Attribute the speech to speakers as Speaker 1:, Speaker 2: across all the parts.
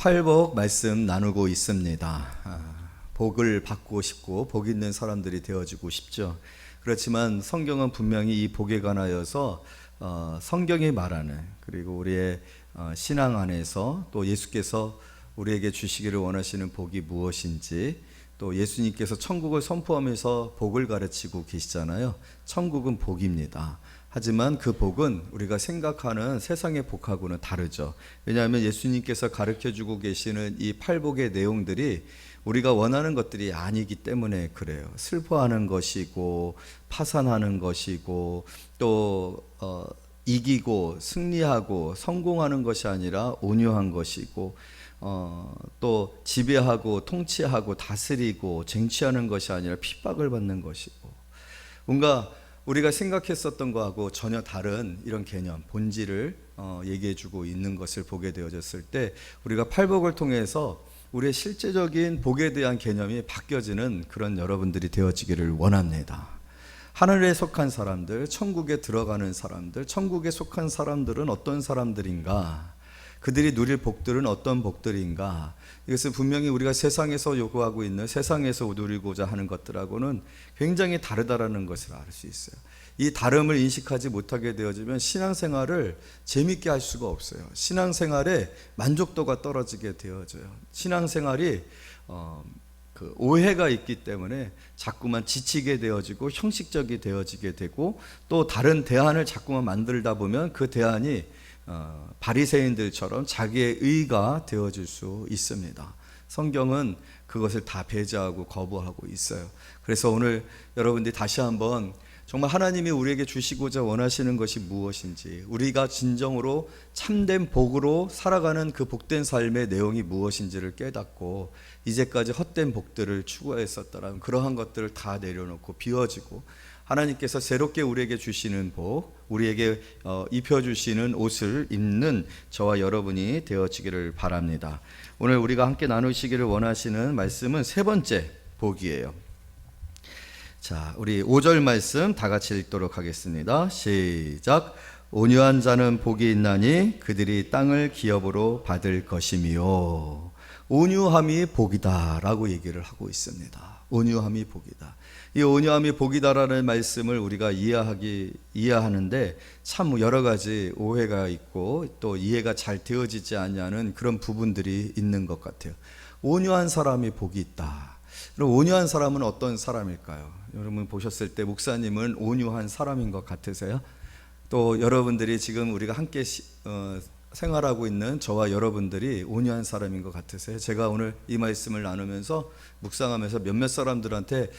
Speaker 1: 팔복 말씀 나누고 있습니다. 복을 받고 싶고 복 있는 사람들이 되어지고 싶죠. 그렇지만 성경은 분명히 이 복에 관하여서 성경이 말하는, 그리고 우리의 신앙 안에서 또 예수께서 우리에게 주시기를 원하시는 복이 무엇인지, 또 예수님께서 천국을 선포하면서 복을 가르치고 계시잖아요. 천국은 복입니다. 하지만 그 복은 우리가 생각하는 세상의 복하고는 다르죠. 왜냐하면 예수님께서 가르쳐주고 계시는 이 팔복의 내용들이 우리가 원하는 것들이 아니기 때문에 그래요. 슬퍼하는 것이고 파산하는 것이고 또 이기고 승리하고 성공하는 것이 아니라 온유한 것이고 또 지배하고 통치하고 다스리고 쟁취하는 것이 아니라 핍박을 받는 것이고, 뭔가 우리가 생각했었던 것하고 전혀 다른 이런 개념, 본질을 얘기해주고 있는 것을 보게 되어졌을 때 우리가 팔복을 통해서 우리의 실제적인 복에 대한 개념이 바뀌어지는 그런 여러분들이 되어지기를 원합니다. 하늘에 속한 사람들, 천국에 들어가는 사람들, 천국에 속한 사람들은 어떤 사람들인가? 그들이 누릴 복들은 어떤 복들인가? 이것은 분명히 우리가 세상에서 요구하고 있는, 세상에서 누리고자 하는 것들하고는 굉장히 다르다라는 것을 알 수 있어요. 이 다름을 인식하지 못하게 되어지면 신앙생활을 재밌게 할 수가 없어요. 신앙생활의 만족도가 떨어지게 되어져요. 신앙생활이 그 오해가 있기 때문에 자꾸만 지치게 되어지고 형식적이 되어지게 되고, 또 다른 대안을 자꾸만 만들다 보면 그 대안이 바리새인들처럼 자기의 의가 되어질 수 있습니다. 성경은 그것을 다 배제하고 거부하고 있어요. 그래서 오늘 여러분들이 다시 한번 정말 하나님이 우리에게 주시고자 원하시는 것이 무엇인지, 우리가 진정으로 참된 복으로 살아가는 그 복된 삶의 내용이 무엇인지를 깨닫고, 이제까지 헛된 복들을 추구했었다라는 그러한 것들을 다 내려놓고 비워지고, 하나님께서 새롭게 우리에게 주시는 복, 우리에게 입혀주시는 옷을 입는 저와 여러분이 되어지기를 바랍니다. 오늘 우리가 함께 나누시기를 원하시는 말씀은 세 번째 복이에요. 자, 우리 5절 말씀 다 같이 읽도록 하겠습니다. 시작. 온유한 자는 복이 있나니 그들이 땅을 기업으로 받을 것이며. 온유함이 복이다 라고 얘기를 하고 있습니다. 온유함이 복이다. 이 온유함이 복이다라는 말씀을 우리가 이해하는데 참 여러 가지 오해가 있고 또 이해가 잘 되어지지 않냐는 그런 부분들이 있는 것 같아요. 온유한 사람이 복이 있다. 그럼 온유한 사람은 어떤 사람일까요? 여러분 보셨을 때 목사님은 온유한 사람인 것 같으세요? 또 여러분들이 지금 우리가 함께 생활하고 있는 저와 여러분들이 온유한 사람인 것 같으세요? 제가 오늘 이 말씀을 나누면서 묵상하면서 몇몇 사람들한테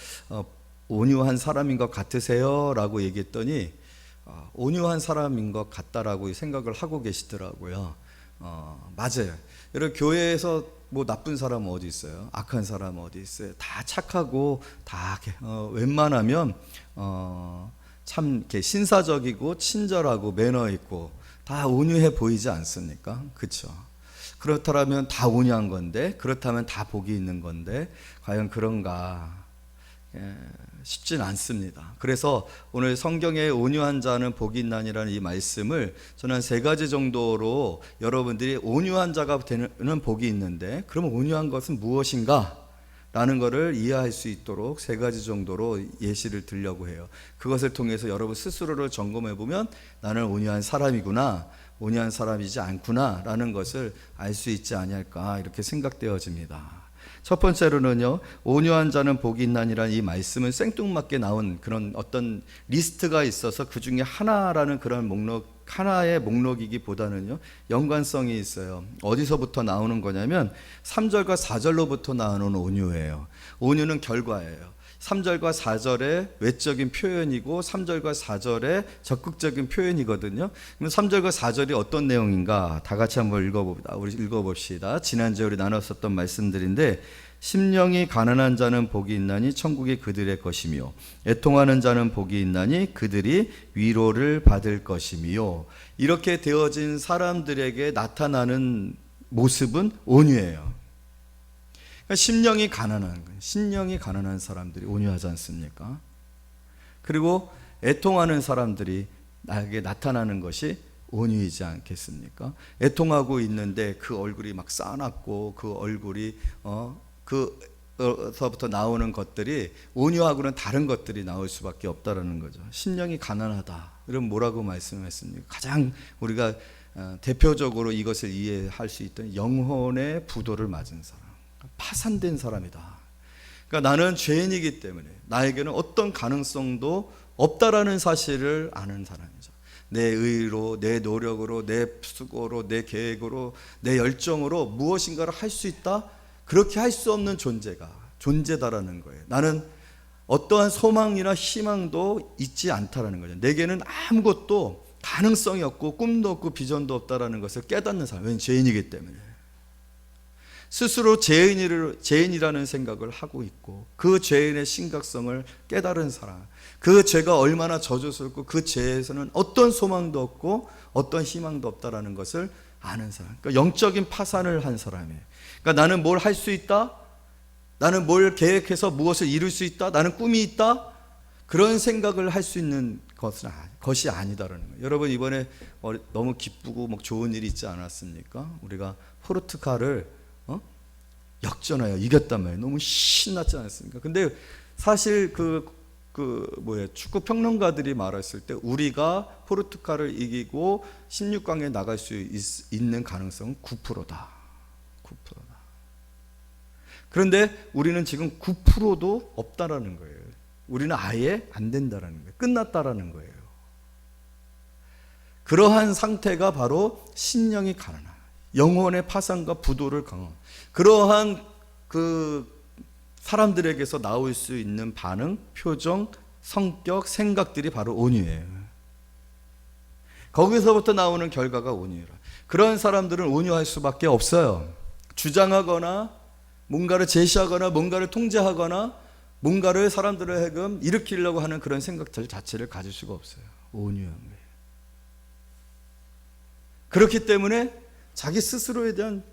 Speaker 1: 온유한 사람인 것 같으세요? 라고 얘기했더니 온유한 사람인 것 같다라고 생각을 하고 계시더라고요. 맞아요. 여러분 교회에서 뭐 나쁜 사람은 어디 있어요? 악한 사람은 어디 있어요? 다 착하고 다 웬만하면 참 이렇게 신사적이고 친절하고 매너 있고 다 온유해 보이지 않습니까? 그렇죠? 그렇다면 다 온유한 건데, 그렇다면 다 복이 있는 건데 과연 그런가? 쉽진 않습니다. 그래서 오늘 성경의 온유한 자는 복이 있나니라는 이 말씀을 저는 한 세 가지 정도로 여러분들이 온유한 자가 되는 복이 있는데 그러면 온유한 것은 무엇인가? 라는 것을 이해할 수 있도록 세 가지 정도로 예시를 들려고 해요. 그것을 통해서 여러분 스스로를 점검해 보면 나는 온유한 사람이구나, 온유한 사람이지 않구나 라는 것을 알 수 있지 아니할까 이렇게 생각되어집니다. 첫 번째로는요, 온유한 자는 복이 있나니라는 이 말씀은 생뚱맞게 나온 그런 어떤 리스트가 있어서 그 중에 하나라는 그런 하나의 목록이기보다는요, 연관성이 있어요. 어디서부터 나오는 거냐면 3절과 4절로부터 나오는 온유예요. 온유는 결과예요. 3절과 4절의 외적인 표현이고 3절과 4절의 적극적인 표현이거든요. 그럼 3절과 4절이 어떤 내용인가 다 같이 한번 읽어봅시다. 지난주에 우리 나눴었던 말씀들인데, 심령이 가난한 자는 복이 있나니 천국이 그들의 것이며 애통하는 자는 복이 있나니 그들이 위로를 받을 것이며. 이렇게 되어진 사람들에게 나타나는 모습은 온유예요. 심령이 가난한 거예요. 심령이 가난한 사람들이 온유하지 않습니까? 그리고 애통하는 사람들이 나에게 나타나는 것이 온유이지 않겠습니까? 애통하고 있는데 그 얼굴이 막 싸납고 그 얼굴이 그서부터 나오는 것들이 온유하고는 다른 것들이 나올 수밖에 없다라는 거죠. 심령이 가난하다. 그럼 뭐라고 말씀했습니까? 가장 우리가 대표적으로 이것을 이해할 수 있던 영혼의 부도를 맞은 사람, 파산된 사람이다. 그러니까 나는 죄인이기 때문에 나에게는 어떤 가능성도 없다라는 사실을 아는 사람이죠. 내 의로, 내 노력으로, 내 수고로, 내 계획으로, 내 열정으로 무엇인가를 할 수 있다? 그렇게 할 수 없는 존재다라는 거예요. 나는 어떠한 소망이나 희망도 있지 않다라는 거죠. 내게는 아무것도 가능성이 없고 꿈도 없고 비전도 없다라는 것을 깨닫는 사람. 왜냐하면 죄인이기 때문에. 스스로 죄인이라는 생각을 하고 있고 그 죄인의 심각성을 깨달은 사람, 그 죄가 얼마나 저주스럽고 그 죄에서는 어떤 소망도 없고 어떤 희망도 없다라는 것을 아는 사람. 그러니까 영적인 파산을 한 사람이에요. 그러니까 나는 뭘 할 수 있다? 나는 뭘 계획해서 무엇을 이룰 수 있다? 나는 꿈이 있다? 그런 생각을 할 수 있는 것이 아니다라는 거예요. 여러분 이번에 너무 기쁘고 막 좋은 일이 있지 않았습니까? 우리가 포르투갈을 역전하여 이겼단 말이에요. 너무 신났지 않았습니까? 근데 사실 축구 평론가들이 말했을 때 우리가 포르투갈을 이기고 16강에 나갈 수 있는 가능성은 9%다. 9%다. 그런데 우리는 지금 9%도 없다라는 거예요. 우리는 아예 안 된다라는 거예요. 끝났다라는 거예요. 그러한 상태가 바로 심령이 가난한, 영혼의 파산과 부도를 강한 그러한 그 사람들에게서 나올 수 있는 반응, 표정, 성격, 생각들이 바로 온유예요. 거기서부터 나오는 결과가 온유라. 그런 사람들은 온유할 수밖에 없어요. 주장하거나 뭔가를 제시하거나 뭔가를 통제하거나 뭔가를 사람들을 하여금 일으키려고 하는 그런 생각들 자체를 가질 수가 없어요. 온유한 거예요. 그렇기 때문에 자기 스스로에 대한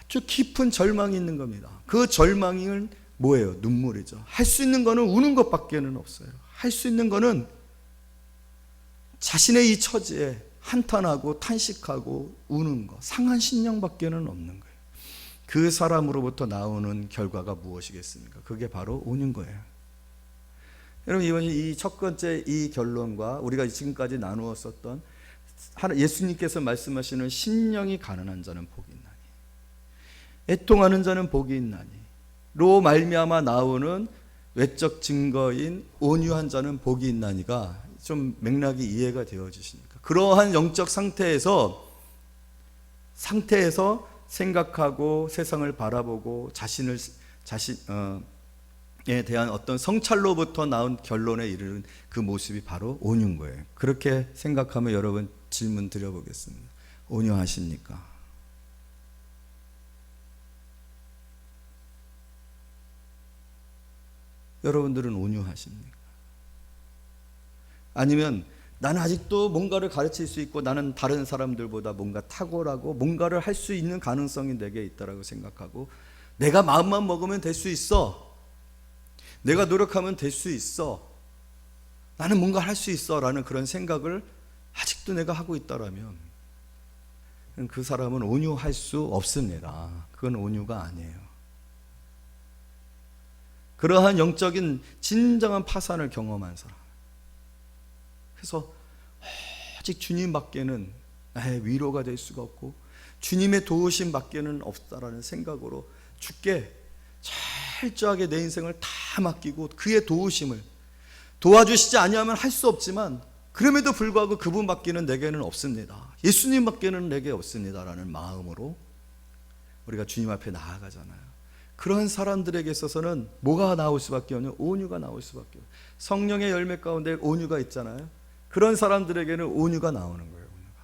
Speaker 1: 아주 깊은 절망이 있는 겁니다. 그 절망은 뭐예요? 눈물이죠. 할 수 있는 거는 우는 것밖에는 없어요. 할 수 있는 거는 자신의 이 처지에 한탄하고 탄식하고 우는 거, 상한 심령밖에는 없는 거예요. 그 사람으로부터 나오는 결과가 무엇이겠습니까? 그게 바로 온유인 거예요. 여러분 이번 이 첫 번째 이 결론과 우리가 지금까지 나누었었던 예수님께서 말씀하시는 심령이 가난한 자는 복이 있나니 애통하는 자는 복이 있나니로 말미암아 나오는 외적 증거인 온유한 자는 복이 있나니가 좀 맥락이 이해가 되어지십니까? 그러한 영적 상태에서 생각하고 세상을 바라보고 자신에 대한 어떤 성찰로부터 나온 결론에 이르는 그 모습이 바로 온유인 거예요. 그렇게 생각하면 여러분 질문 드려보겠습니다. 온유하십니까? 여러분들은 온유하십니까? 아니면 나는 아직도 뭔가를 가르칠 수 있고 나는 다른 사람들보다 뭔가 탁월하고 뭔가를 할 수 있는 가능성이 내게 있다라고 생각하고 내가 마음만 먹으면 될 수 있어. 내가 노력하면 될 수 있어. 나는 뭔가 할 수 있어 라는 그런 생각을 아직도 내가 하고 있다라면 그 사람은 온유할 수 없습니다. 그건 온유가 아니에요. 그러한 영적인 진정한 파산을 경험한 사람, 그래서 아직 주님밖에는 나의 위로가 될 수가 없고 주님의 도우심 밖에는 없다라는 생각으로 주께 철저하게 내 인생을 다 맡기고 그의 도우심을 도와주시지 아니하면 할 수 없지만 그럼에도 불구하고 그분밖에는 내게는 없습니다. 예수님밖에는 내게 없습니다라는 마음으로 우리가 주님 앞에 나아가잖아요. 그런 사람들에게 있어서는 뭐가 나올 수밖에 없냐? 온유가 나올 수밖에 없어요. 성령의 열매 가운데 온유가 있잖아요. 그런 사람들에게는 온유가 나오는 거예요. 온유가.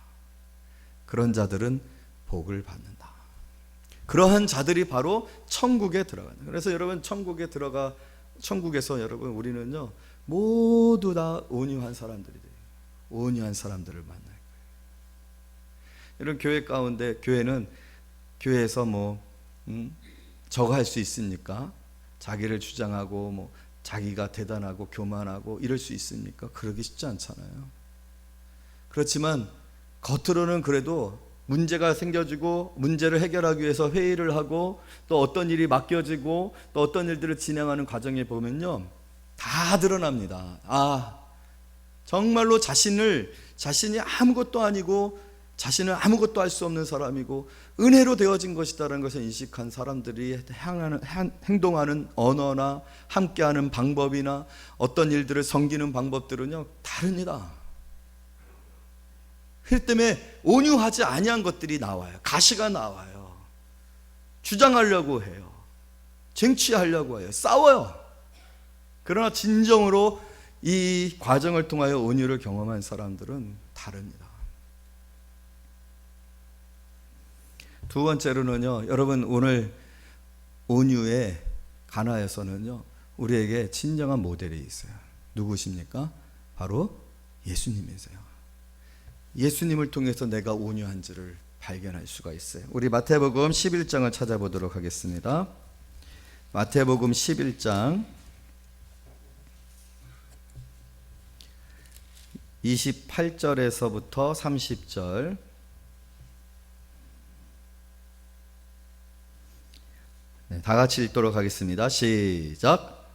Speaker 1: 그런 자들은 복을 받는다. 그러한 자들이 바로 천국에 들어간다. 그래서 여러분 천국에서 여러분 우리는요 모두 다 온유한 사람들이 돼요. 온유한 사람들을 만날 거예요. 이런 교회 가운데 교회에서 저거 할 수 있습니까? 자기를 주장하고 자기가 대단하고 교만하고 이럴 수 있습니까? 그러기 쉽지 않잖아요. 그렇지만 겉으로는 그래도 문제가 생겨지고 문제를 해결하기 위해서 회의를 하고 또 어떤 일이 맡겨지고 또 어떤 일들을 진행하는 과정에 보면요, 다 드러납니다. 정말로 자신이 아무것도 아니고 자신은 아무것도 할 수 없는 사람이고 은혜로 되어진 것이다라는 것을 인식한 사람들이 행동하는 언어나 함께하는 방법이나 어떤 일들을 섬기는 방법들은요, 다릅니다. 그렇기 때문에 온유하지 아니한 것들이 나와요. 가시가 나와요. 주장하려고 해요. 쟁취하려고 해요. 싸워요. 그러나 진정으로 이 과정을 통하여 온유를 경험한 사람들은 다릅니다. 두 번째로는요, 여러분, 오늘 온유의 가나에서는요, 우리에게 진정한 모델이 있어요. 누구십니까? 바로 예수님이세요. 예수님을 통해서 내가 온유한지를 발견할 수가 있어요. 우리 마태복음 11장을 찾아보도록 하겠습니다. 마태복음 11장 28절에서부터 30절. 다 같이 읽도록 하겠습니다. 시작.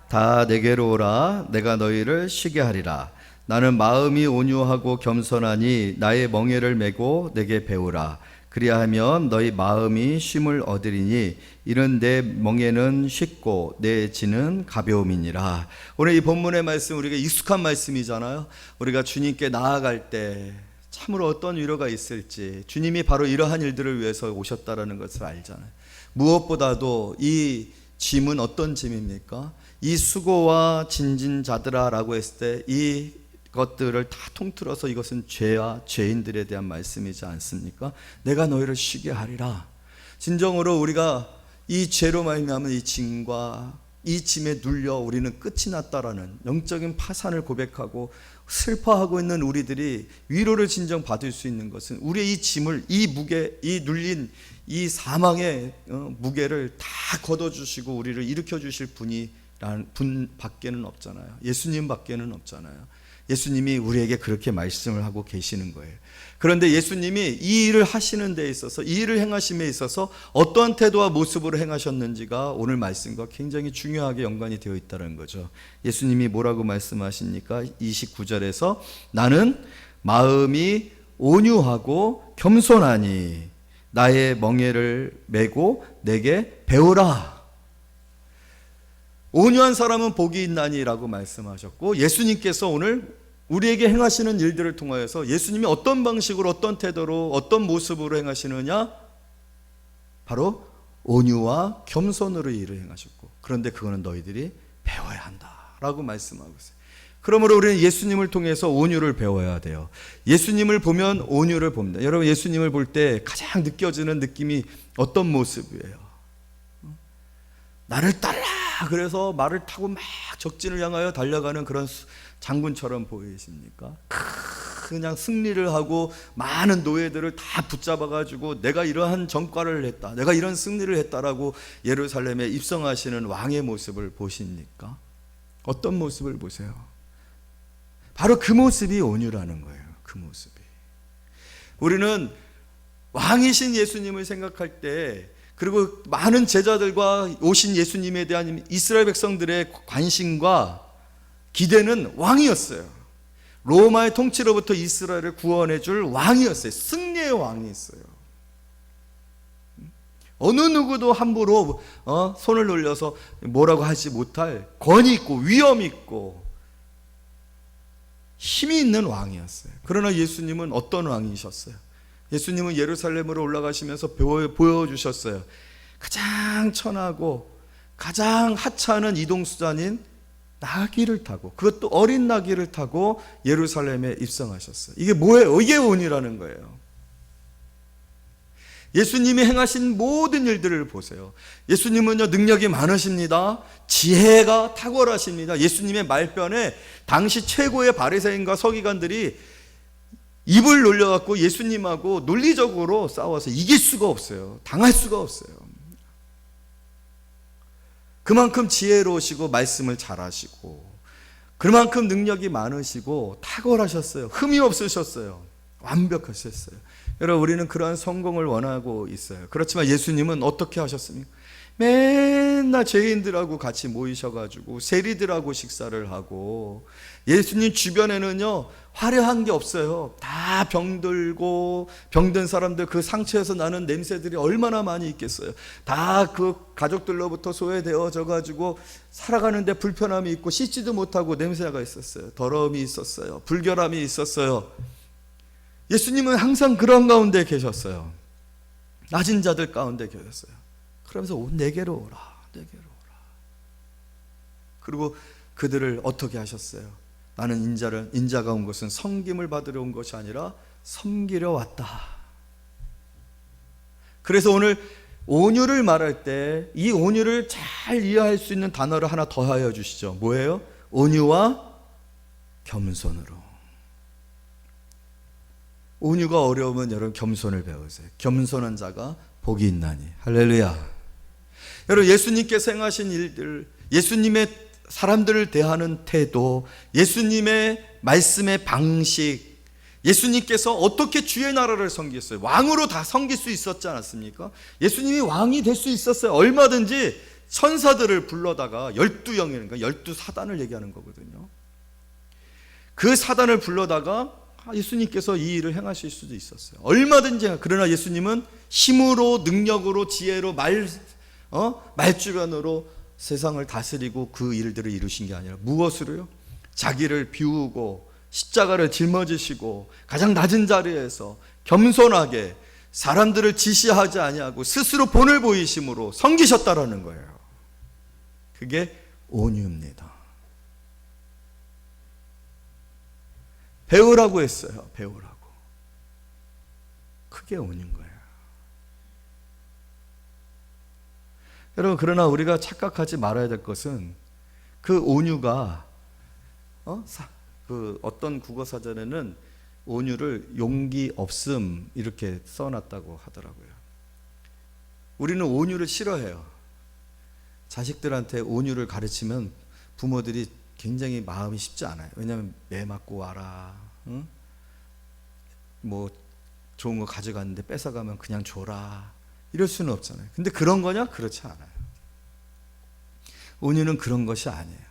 Speaker 1: 다 내게로 오라. 내가 너희를 쉬게 하리라. 나는 마음이 온유하고 겸손하니 나의 멍에를 메고 내게 배우라. 그리하면 너희 마음이 쉼을 얻으리니 이는 내 멍에는 쉽고 내 짐은 가벼움이니라. 오늘 이 본문의 말씀 우리가 익숙한 말씀이잖아요. 우리가 주님께 나아갈 때 참으로 어떤 위로가 있을지, 주님이 바로 이러한 일들을 위해서 오셨다라는 것을 알잖아요. 무엇보다도 이 짐은 어떤 짐입니까? 이 수고와 진진 자들아라고 했을 때 이 것들을 다 통틀어서 이것은 죄와 죄인들에 대한 말씀이지 않습니까? 내가 너희를 쉬게 하리라. 진정으로 우리가 이 죄로 말미암은 이 짐과 이 짐에 눌려 우리는 끝이 났다라는 영적인 파산을 고백하고 슬퍼하고 있는 우리들이 위로를 진정 받을 수 있는 것은 우리의 이 짐을, 이 무게, 이 눌린 이 사망의 무게를 다 걷어주시고 우리를 일으켜 주실 분이 분 밖에는 없잖아요. 예수님 밖에는 없잖아요. 예수님이 우리에게 그렇게 말씀을 하고 계시는 거예요. 그런데 예수님이 이 일을 하시는 데 있어서, 이 일을 행하심에 있어서 어떠한 태도와 모습으로 행하셨는지가 오늘 말씀과 굉장히 중요하게 연관이 되어 있다는 거죠. 예수님이 뭐라고 말씀하십니까? 29절에서 나는 마음이 온유하고 겸손하니 나의 멍에를 메고 내게 배우라. 온유한 사람은 복이 있나니라고 말씀하셨고, 예수님께서 오늘 우리에게 행하시는 일들을 통하여서 예수님이 어떤 방식으로, 어떤 태도로, 어떤 모습으로 행하시느냐? 바로 온유와 겸손으로 일을 행하셨고, 그런데 그거는 너희들이 배워야 한다라고 말씀하고 있어요. 그러므로 우리는 예수님을 통해서 온유를 배워야 돼요. 예수님을 보면 온유를 봅니다. 여러분, 예수님을 볼 때 가장 느껴지는 느낌이 어떤 모습이에요? 나를 따라! 그래서 말을 타고 막 적진을 향하여 달려가는 그런 장군처럼 보이십니까? 그냥 승리를 하고 많은 노예들을 다 붙잡아가지고 내가 이러한 전과를 했다, 내가 이런 승리를 했다라고 예루살렘에 입성하시는 왕의 모습을 보십니까? 어떤 모습을 보세요? 바로 그 모습이 온유라는 거예요. 그 모습이. 우리는 왕이신 예수님을 생각할 때, 그리고 많은 제자들과 오신 예수님에 대한 이스라엘 백성들의 관심과 기대는 왕이었어요. 로마의 통치로부터 이스라엘을 구원해 줄 왕이었어요. 승리의 왕이었어요. 어느 누구도 함부로 손을 놀려서 뭐라고 하지 못할 권위 있고 위엄 있고 힘이 있는 왕이었어요. 그러나 예수님은 어떤 왕이셨어요? 예수님은 예루살렘으로 올라가시면서 보여주셨어요. 가장 천하고 가장 하찮은 이동수단인 나귀를 타고, 그것도 어린 나귀를 타고 예루살렘에 입성하셨어요. 이게 뭐예요? 이게 온유라는 거예요. 예수님이 행하신 모든 일들을 보세요. 예수님은요, 능력이 많으십니다. 지혜가 탁월하십니다. 예수님의 말변에 당시 최고의 바리새인과 서기관들이 입을 놀려갖고 예수님하고 논리적으로 싸워서 이길 수가 없어요. 당할 수가 없어요. 그만큼 지혜로우시고 말씀을 잘하시고, 그만큼 능력이 많으시고 탁월하셨어요. 흠이 없으셨어요. 완벽하셨어요. 여러분, 우리는 그러한 성공을 원하고 있어요. 그렇지만 예수님은 어떻게 하셨습니까? 맨날 죄인들하고 같이 모이셔가지고 세리들하고 식사를 하고, 예수님 주변에는요 화려한 게 없어요. 다 병들고 병든 사람들, 그 상처에서 나는 냄새들이 얼마나 많이 있겠어요. 다 그 가족들로부터 소외되어져 가지고 살아가는데 불편함이 있고 씻지도 못하고 냄새가 있었어요. 더러움이 있었어요. 불결함이 있었어요. 예수님은 항상 그런 가운데 계셨어요. 낮은 자들 가운데 계셨어요. 그러면서 내게로 오라, 내게로 오라. 그리고 그들을 어떻게 하셨어요? 나는 인자가 온 것은 섬김을 받으러 온 것이 아니라 섬기려 왔다. 그래서 오늘 온유를 말할 때 이 온유를 잘 이해할 수 있는 단어를 하나 더하여 주시죠. 뭐예요? 온유와 겸손으로. 온유가 어려우면 여러분 겸손을 배우세요. 겸손한 자가 복이 있나니. 할렐루야. 여러분, 예수님께서 행하신 일들, 예수님의 사람들을 대하는 태도, 예수님의 말씀의 방식, 예수님께서 어떻게 주의 나라를 섬겼어요? 왕으로 다 섬길 수 있었지 않았습니까? 예수님이 왕이 될 수 있었어요. 얼마든지 천사들을 불러다가 12영이니까 12사단을 얘기하는 거거든요. 그 사단을 불러다가 예수님께서 이 일을 행하실 수도 있었어요. 얼마든지. 그러나 예수님은 힘으로, 능력으로, 지혜로, 말주변으로 세상을 다스리고 그 일들을 이루신 게 아니라 무엇으로요? 자기를 비우고 십자가를 짊어지시고 가장 낮은 자리에서 겸손하게 사람들을 지시하지 아니하고 스스로 본을 보이심으로 섬기셨다라는 거예요. 그게 온유입니다. 배우라고 했어요. 배우라고. 그게 온유인 거예요. 여러분, 그러나 우리가 착각하지 말아야 될 것은 그 온유가 어떤 국어사전에는 온유를 용기 없음 이렇게 써놨다고 하더라고요. 우리는 온유를 싫어해요. 자식들한테 온유를 가르치면 부모들이 굉장히 마음이 쉽지 않아요. 왜냐하면 매 맞고 와라, 응? 뭐 좋은 거 가져갔는데 뺏어가면 그냥 줘라, 이럴 수는 없잖아요. 근데 그런 거냐? 그렇지 않아요. 온유는 그런 것이 아니에요.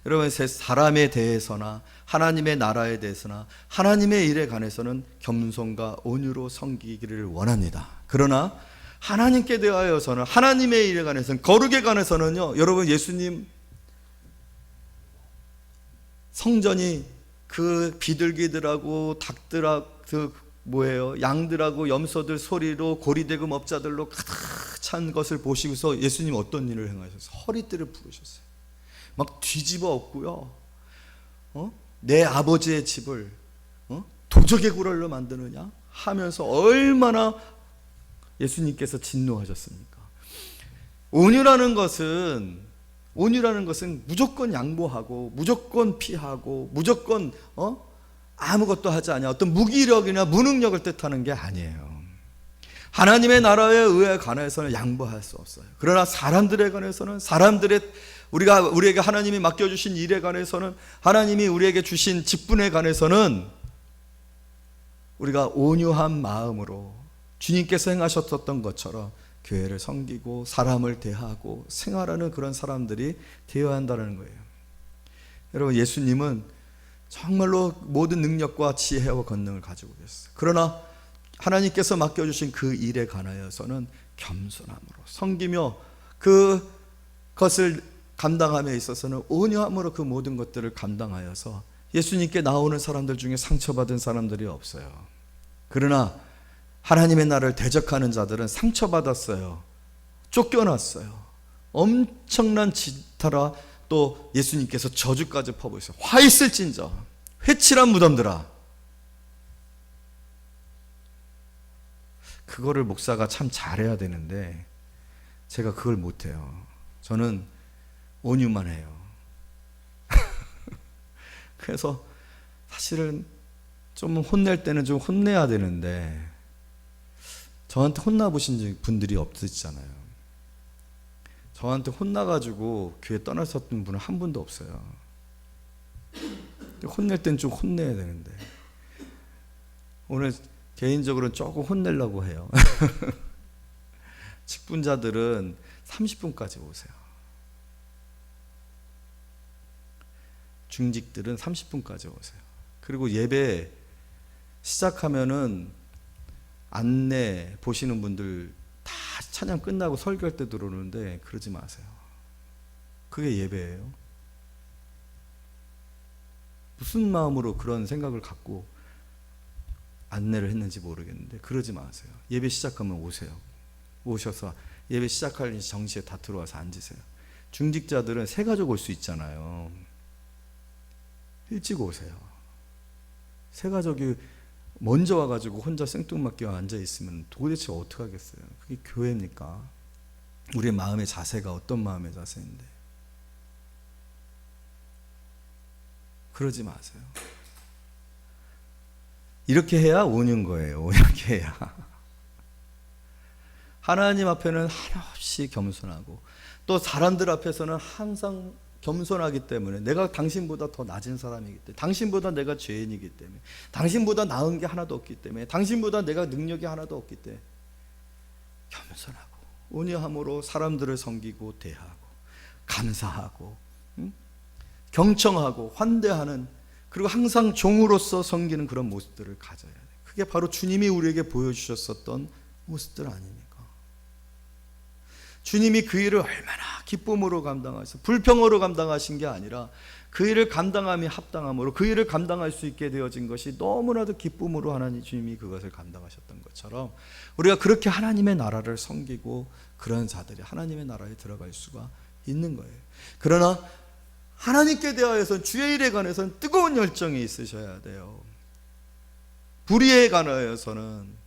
Speaker 1: 여러분, 사람에 대해서나 하나님의 나라에 대해서나 하나님의 일에 관해서는 겸손과 온유로 섬기기를 원합니다. 그러나 하나님께 대하여서는, 하나님의 일에 관해서는, 거룩에 관해서는요, 여러분, 예수님 성전이 그 비둘기들하고 닭들하고 양들하고 염소들 소리로 고리대금 업자들로 가득 찬 것을 보시고서 예수님 어떤 일을 행하셨어요? 허리띠를 부르셨어요. 막 뒤집어 엎고요, 내 아버지의 집을 도적의 구럴로 만드느냐 하면서 얼마나 예수님께서 진노하셨습니까? 온유라는 것은 무조건 양보하고 무조건 피하고 무조건 아무것도 하지 않냐, 어떤 무기력이나 무능력을 뜻하는 게 아니에요. 하나님의 나라의 의에 관해서는 양보할 수 없어요. 그러나 사람들에 관해서는, 우리에게 하나님이 맡겨주신 일에 관해서는, 하나님이 우리에게 주신 직분에 관해서는 우리가 온유한 마음으로 주님께서 행하셨던 것처럼 교회를 섬기고 사람을 대하고 생활하는 그런 사람들이 되어야 한다는 거예요. 여러분, 예수님은 정말로 모든 능력과 지혜와 권능을 가지고 계셨어요. 그러나 하나님께서 맡겨주신 그 일에 관하여서는 겸손함으로 섬기며 그것을 감당함에 있어서는 온유함으로 그 모든 것들을 감당하여서 예수님께 나오는 사람들 중에 상처받은 사람들이 없어요. 그러나 하나님의 나라를 대적하는 자들은 상처받았어요. 쫓겨났어요. 엄청난 지타라, 또 예수님께서 저주까지 퍼부으셨어요. 화 있을진저 회칠한 무덤들아. 그거를 목사가 참 잘해야 되는데 제가 그걸 못해요. 저는 온유만 해요. 그래서 사실은 좀 혼낼 때는 좀 혼내야 되는데 저한테 혼나보신 분들이 없으시잖아요. 저한테 혼나가지고 교회 떠나셨던 분은 한 분도 없어요. 혼낼 땐 좀 혼내야 되는데 오늘 개인적으로는 조금 혼내려고 해요. 직분자들은 30분까지 오세요. 중직들은 30분까지 오세요. 그리고 예배 시작하면은 안내 보시는 분들 다 찬양 끝나고 설교할 때 들어오는데 그러지 마세요. 그게 예배예요. 무슨 마음으로 그런 생각을 갖고 안내를 했는지 모르겠는데 그러지 마세요. 예배 시작하면 오세요. 오셔서 예배 시작할 정시에 다 들어와서 앉으세요. 중직자들은 새 가족 올 수 있잖아요. 일찍 오세요. 새 가족이 먼저 와가지고 혼자 생뚱맞게 앉아있으면 도대체 어떻게 하겠어요? 그게 교회입니까? 우리의 마음의 자세가 어떤 마음의 자세인데 그러지 마세요. 이렇게 해야 오는 거예요. 이렇게 해야 하나님 앞에는 한없이 겸손하고 또 사람들 앞에서는 항상 겸손하기 때문에 내가 당신보다 더 낮은 사람이기 때문에 당신보다 내가 죄인이기 때문에 당신보다 나은 게 하나도 없기 때문에 당신보다 내가 능력이 하나도 없기 때문에 겸손하고 온유함으로 사람들을 섬기고 대하고 감사하고 경청하고 환대하는 그리고 항상 종으로서 섬기는 그런 모습들을 가져야 돼요. 그게 바로 주님이 우리에게 보여주셨었던 모습들 아닙니까? 주님이 그 일을 얼마나 기쁨으로 감당하셔서 불평으로 감당하신 게 아니라 그 일을 감당함이 합당함으로 그 일을 감당할 수 있게 되어진 것이 너무나도 기쁨으로 하나님 주님이 그것을 감당하셨던 것처럼 우리가 그렇게 하나님의 나라를 섬기고 그런 자들이 하나님의 나라에 들어갈 수가 있는 거예요. 그러나 하나님께 대하여서는 주의 일에 관해서는 뜨거운 열정이 있으셔야 돼요. 불의에 관하여서는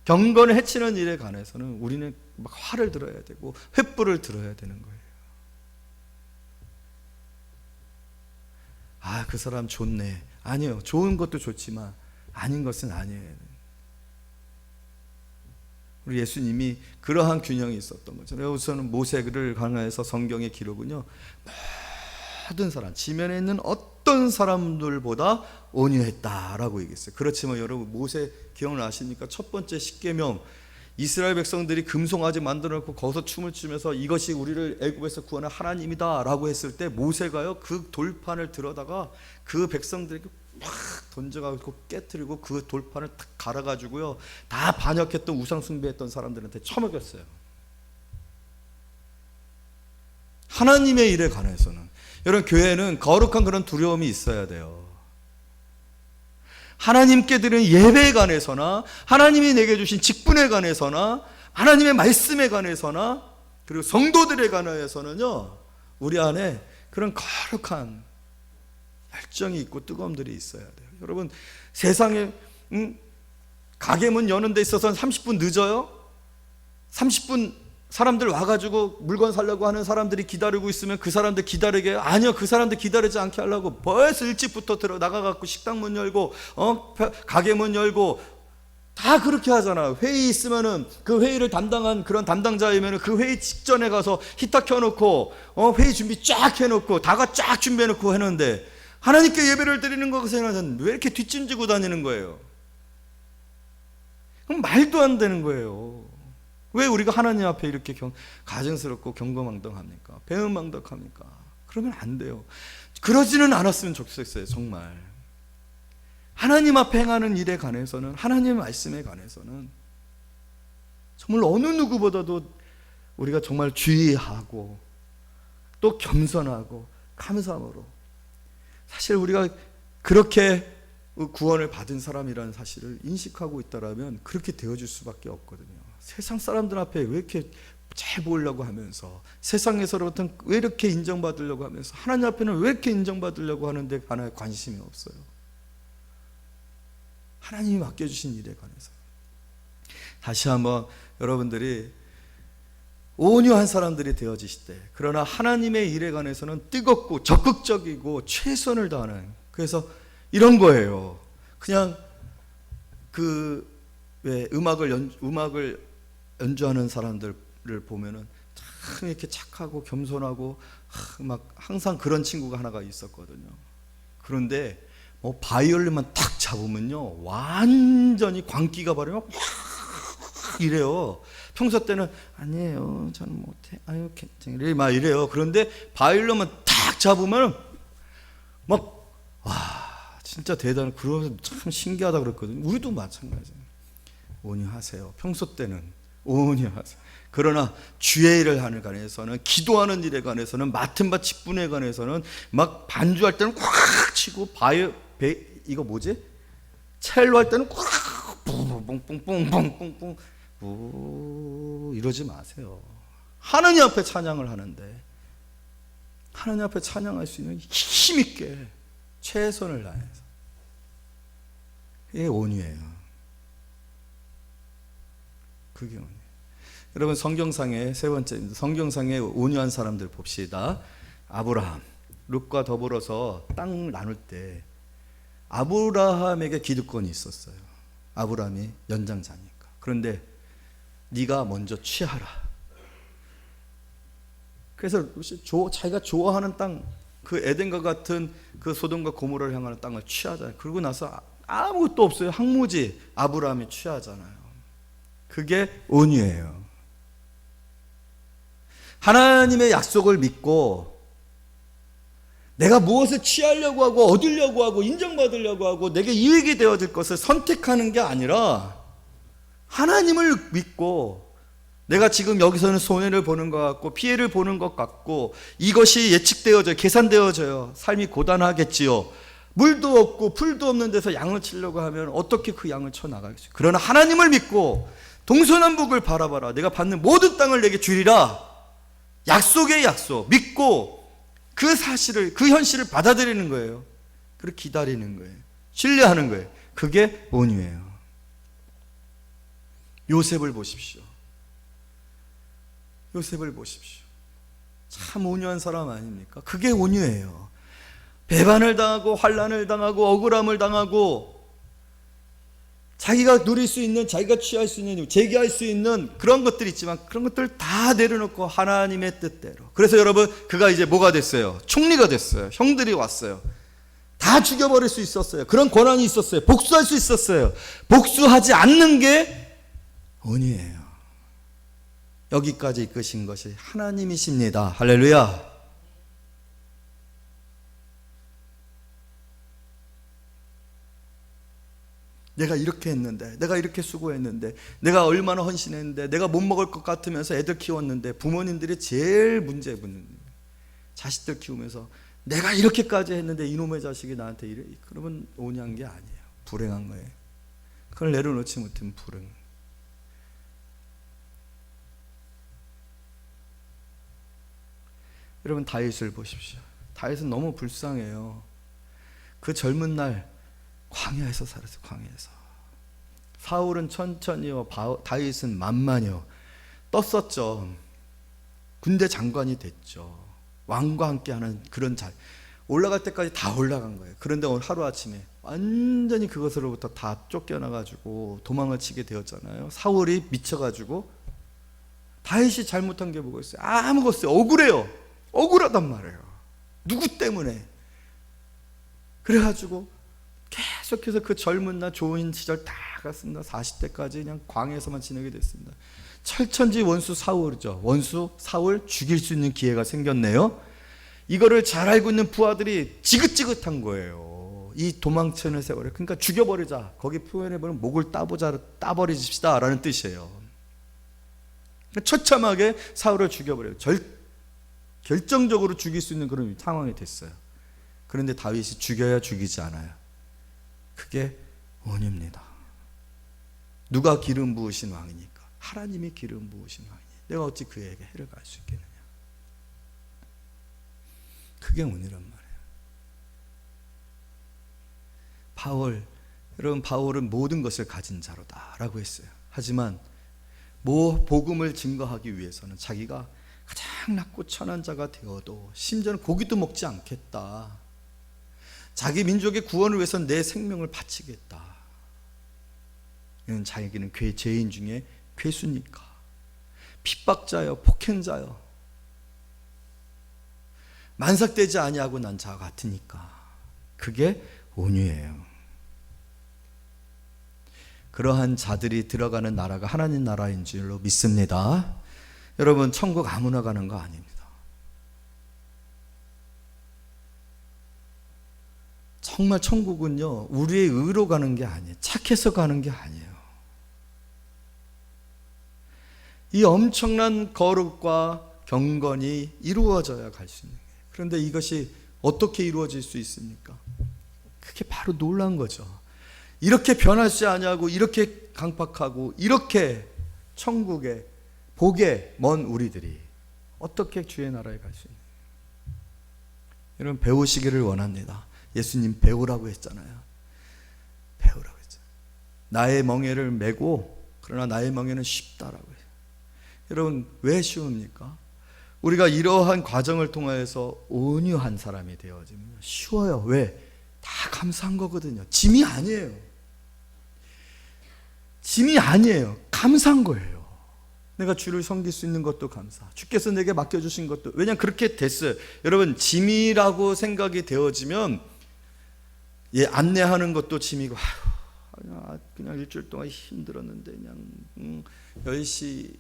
Speaker 1: 경건을 해치는 일에 관해서는 우리는 막 화를 들어야 되고 횃불을 들어야 되는 거예요. 아, 그 사람 좋네. 아니요. 좋은 것도 좋지만 아닌 것은 아니에요. 우리 예수님이 그러한 균형이 있었던 거죠. 우선은 모세를 관해서 성경의 기록은요. 모든 사람, 지면에 있는 어떤 사람들보다 온유했다라고 얘기했어요. 그렇지만 여러분 모세 기억나십니까? 첫 번째 십계명 이스라엘 백성들이 금송아지 만들어 놓고 거기서 춤을 추면서 이것이 우리를 애굽에서 구하는 하나님이다 라고 했을 때 모세가요 그 돌판을 들어다가 그 백성들에게 막 던져가지고 깨트리고 그 돌판을 탁 갈아가지고요 다 반역했던 우상 숭배했던 사람들한테 처먹였어요. 하나님의 일에 관해서는 여러분 교회는 거룩한 그런 두려움이 있어야 돼요. 하나님께 드리는 예배에 관해서나 하나님이 내게 주신 직분에 관해서나 하나님의 말씀에 관해서나 그리고 성도들에 관해서는요 우리 안에 그런 거룩한 열정이 있고 뜨거움들이 있어야 돼요. 여러분 세상에 가게문 여는 데 있어서는 30분 늦어요? 30분 사람들 와가지고 물건 사려고 하는 사람들이 기다리고 있으면 그 사람들 기다리게 해요? 아니요. 그 사람들 기다리지 않게 하려고 벌써 일찍부터 들어 나가갖고 식당 문 열고 가게 문 열고 다 그렇게 하잖아요. 회의 있으면은 그 회의를 담당한 그런 담당자이면은 그 회의 직전에 가서 히터 켜놓고 회의 준비 쫙 해놓고 다가 쫙 준비해놓고 했는데 하나님께 예배를 드리는 것에는 왜 이렇게 뒷짐지고 다니는 거예요? 그럼 말도 안 되는 거예요. 왜 우리가 하나님 앞에 이렇게 가증스럽고 경거망덕합니까? 배은망덕합니까? 그러면 안 돼요. 그러지는 않았으면 좋겠어요. 정말 하나님 앞에 행하는 일에 관해서는 하나님의 말씀에 관해서는 정말 어느 누구보다도 우리가 정말 주의하고 또 겸손하고 감사함으로 사실 우리가 그렇게 구원을 받은 사람이라는 사실을 인식하고 있다라면 그렇게 되어줄 수밖에 없거든요. 세상 사람들 앞에 왜 이렇게 잘 보이려고 하면서 세상에서로부터 왜 이렇게 인정받으려고 하면서 하나님 앞에는 왜 이렇게 인정받으려고 하는데 하나에 관심이 없어요. 하나님이 맡겨주신 일에 관해서 다시 한번 여러분들이 온유한 사람들이 되어지실 때 그러나 하나님의 일에 관해서는 뜨겁고 적극적이고 최선을 다하는 그래서 이런 거예요. 그냥 왜 음악을 연주하는 사람들을 보면은 참 이렇게 착하고 겸손하고 막 항상 그런 친구가 하나가 있었거든요. 그런데 뭐 바이올린만 탁 잡으면요 완전히 광기가 바르면 확 이래요. 평소 때는 아니에요, 저는 못해, 아유 괜찮아요, 막 이래요. 그런데 바이올린만 탁 잡으면 막 와 진짜 대단해. 그래서 참 신기하다 그랬거든요. 우리도 마찬가지예요. 온유하세요. 평소 때는 온유하세요. 그러나 주의 일을 하는 관해서는, 기도하는 일에 관해서는, 맡은 바 직분에 관해서는 막 반주할 때는 꽉 치고 이거 뭐지? 첼로 할 때는 꽉 뿡뿡뿡뿡뿡뿡 이러지 마세요. 하느님 앞에 찬양을 하는데 하느님 앞에 찬양할 수 있는 힘있게 최선을 다해서, 그게 온유예요. 그게 온유. 여러분 성경상의 세 번째입니다. 성경상의 온유한 사람들 봅시다. 아브라함, 룻과 더불어서 땅 나눌 때 아브라함에게 기득권이 있었어요. 아브라함이 연장자니까. 그런데 네가 먼저 취하라. 그래서 자기가 좋아하는 땅, 그 에덴과 같은 그 소돔과 고모라를 향하는 땅을 취하잖아요. 그러고 나서 아무것도 없어요. 황무지 아브라함이 취하잖아요. 그게 온유예요. 하나님의 약속을 믿고 내가 무엇을 취하려고 하고 얻으려고 하고 인정받으려고 하고 내게 이익이 되어질 것을 선택하는 게 아니라 하나님을 믿고, 내가 지금 여기서는 손해를 보는 것 같고 피해를 보는 것 같고 이것이 예측되어져요. 계산되어져요. 삶이 고단하겠지요. 물도 없고 풀도 없는 데서 양을 치려고 하면 어떻게 그 양을 쳐나가겠어요. 그러나 하나님을 믿고 동서남북을 바라봐라. 내가 받는 모든 땅을 내게 주리라. 약속의 약속 믿고 그 사실을, 그 현실을 받아들이는 거예요. 그리고 기다리는 거예요. 신뢰하는 거예요. 그게 온유예요. 요셉을 보십시오. 요셉을 보십시오. 참 온유한 사람 아닙니까? 그게 온유예요. 배반을 당하고 환난을 당하고 억울함을 당하고 자기가 누릴 수 있는, 자기가 취할 수 있는, 제기할 수 있는 그런 것들이 있지만 그런 것들을 다 내려놓고 하나님의 뜻대로. 그래서 여러분 그가 이제 뭐가 됐어요? 총리가 됐어요. 형들이 왔어요. 다 죽여버릴 수 있었어요. 그런 권한이 있었어요. 복수할 수 있었어요. 복수하지 않는 게 온유예요. 여기까지 이끄신 것이 하나님이십니다. 할렐루야. 내가 이렇게 했는데, 내가 이렇게 수고했는데, 내가 얼마나 헌신했는데, 내가 못 먹을 것 같으면서 애들 키웠는데, 부모님들이 제일 문제 붙는, 자식들 키우면서 내가 이렇게까지 했는데 이놈의 자식이 나한테 이래. 그러면 온유한 게 아니에요. 불행한 거예요. 그걸 내려놓지 못하면 불행. 여러분 다윗을 보십시오. 다윗은 너무 불쌍해요. 그 젊은 날 광야에서 살았어요. 광야에서. 사울은 천천히요, 다윗은 만만히요 떴었죠. 군대 장관이 됐죠. 왕과 함께하는 그런 자, 올라갈 때까지 다 올라간 거예요. 그런데 오늘 하루아침에 완전히 그것으로부터 다 쫓겨나가지고 도망을 치게 되었잖아요. 사울이 미쳐가지고. 다윗이 잘못한 게 뭐가 있어요? 아무것도 없어요. 억울해요. 억울하단 말이에요. 누구 때문에. 그래가지고 계속해서 그 젊은 날 좋은 시절 다 갔습니다. 40대까지 그냥 광야에서만 지내게 됐습니다. 철천지 원수 사울이죠. 원수 사울 죽일 수 있는 기회가 생겼네요. 이거를 잘 알고 있는 부하들이 지긋지긋한 거예요. 이 도망치는 세월에. 그러니까 죽여버리자. 거기 표현해보면 목을 따버리십시다 라는 뜻이에요. 처참하게 사울을 죽여버려요. 결정적으로 죽일 수 있는 그런 상황이 됐어요. 그런데 다윗이 죽여야 죽이지 않아요. 그게 온유입니다. 누가 기름 부으신 왕이니까? 하나님이 기름 부으신 왕이니 내가 어찌 그에게 해를 가할 수 있겠느냐? 그게 온유란 말이에요. 여러분 바울은 모든 것을 가진 자로다 라고 했어요. 하지만 복음을 증거하기 위해서는 자기가 가장 낮고 천한 자가 되어도 심지어는 고기도 먹지 않겠다. 자기 민족의 구원을 위해서 내 생명을 바치겠다. 이는 자기는 죄인 중에 괴수니까. 핍박자요, 폭행자요. 만삭되지 아니하고 난 자와 같으니까. 그게 온유예요. 그러한 자들이 들어가는 나라가 하나님 나라인 줄로 믿습니다. 여러분, 천국 아무나 가는 거 아닙니다. 정말 천국은요, 우리의 의로 가는 게 아니에요. 착해서 가는 게 아니에요. 이 엄청난 거룩과 경건이 이루어져야 갈 수 있는 거예요. 그런데 이것이 어떻게 이루어질 수 있습니까? 그게 바로 놀란 거죠. 이렇게 변하지 않냐고, 이렇게 강팍하고, 이렇게 천국에 복에 먼 우리들이 어떻게 주의 나라에 갈 수 있는 거예요? 여러분, 배우시기를 원합니다. 예수님 배우라고 했잖아요. 배우라고 했잖아요. 나의 멍에를 메고, 그러나 나의 멍에는 쉽다라고 해요. 여러분, 왜 쉬웁니까? 우리가 이러한 과정을 통해서 온유한 사람이 되어지면 쉬워요. 왜? 다 감사한 거거든요. 짐이 아니에요. 짐이 아니에요. 감사한 거예요. 내가 주를 섬길 수 있는 것도 감사. 주께서 내게 맡겨주신 것도. 왜냐하면 그렇게 됐어요. 여러분, 짐이라고 생각이 되어지면 안내하는 것도 짐이고, 그냥 일주일 동안 힘들었는데 그냥 10시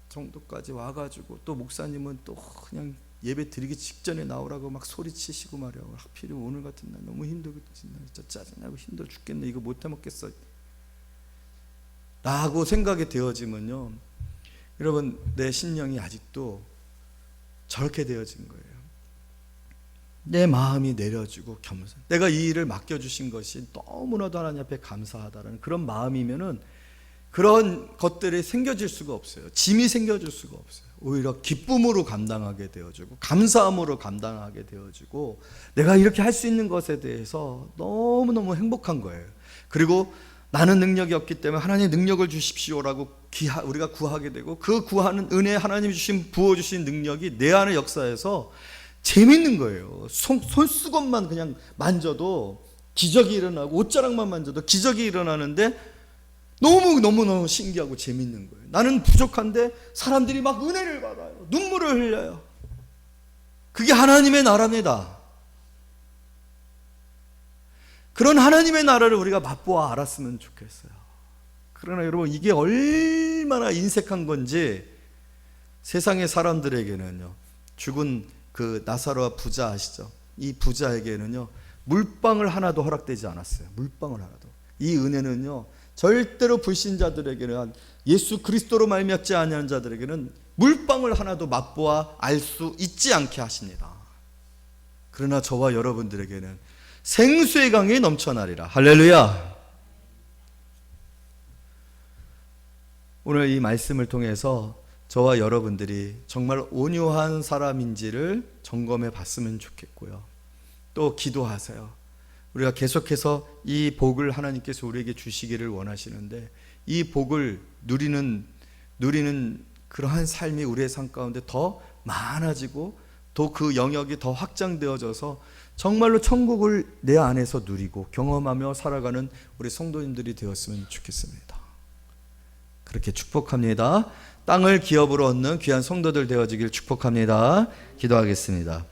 Speaker 1: 정도까지 와가지고, 또 목사님은 또 그냥 예배 드리기 직전에 나오라고 막 소리치시고 말이야. 하필이면 오늘 같은 날 너무 힘들고 진짜 짜증나고 힘들어 죽겠네. 이거 못 해먹겠어 라고 생각이 되어지면요, 여러분, 내 심령이 아직도 저렇게 되어진 거예요. 내 마음이 내려지고 겸손. 내가 이 일을 맡겨주신 것이 너무나도 하나님 앞에 감사하다라는 그런 마음이면은 그런 것들이 생겨질 수가 없어요. 짐이 생겨질 수가 없어요. 오히려 기쁨으로 감당하게 되어지고, 감사함으로 감당하게 되어지고, 내가 이렇게 할 수 있는 것에 대해서 너무너무 행복한 거예요. 그리고 나는 능력이 없기 때문에 하나님 능력을 주십시오라고 우리가 구하게 되고, 그 구하는 은혜, 하나님이 부어주신 능력이 내 안에 역사해서 재밌는 거예요. 손수건만 그냥 만져도 기적이 일어나고, 옷자락만 만져도 기적이 일어나는데 너무너무 신기하고 재밌는 거예요. 나는 부족한데 사람들이 막 은혜를 받아요. 눈물을 흘려요. 그게 하나님의 나라입니다. 그런 하나님의 나라를 우리가 맛보아 알았으면 좋겠어요. 그러나 여러분, 이게 얼마나 인색한 건지 세상의 사람들에게는요, 죽은 그 나사로와 부자 아시죠? 이 부자에게는요, 물방울 하나도 허락되지 않았어요. 물방울 하나도. 이 은혜는요, 절대로 불신자들에게는, 예수 그리스도로 말미암지 아니하는 자들에게는 물방울 하나도 맛보아 알 수 있지 않게 하십니다. 그러나 저와 여러분들에게는 생수의 강이 넘쳐나리라. 할렐루야. 오늘 이 말씀을 통해서 저와 여러분들이 정말 온유한 사람인지를 점검해 봤으면 좋겠고요. 또 기도하세요. 우리가 계속해서 이 복을 하나님께서 우리에게 주시기를 원하시는데, 이 복을 누리는 그러한 삶이 우리의 삶 가운데 더 많아지고, 또 그 영역이 더 확장되어져서 정말로 천국을 내 안에서 누리고 경험하며 살아가는 우리 성도님들이 되었으면 좋겠습니다. 그렇게 축복합니다. 땅을 기업으로 얻는 귀한 성도들 되어지길 축복합니다. 기도하겠습니다.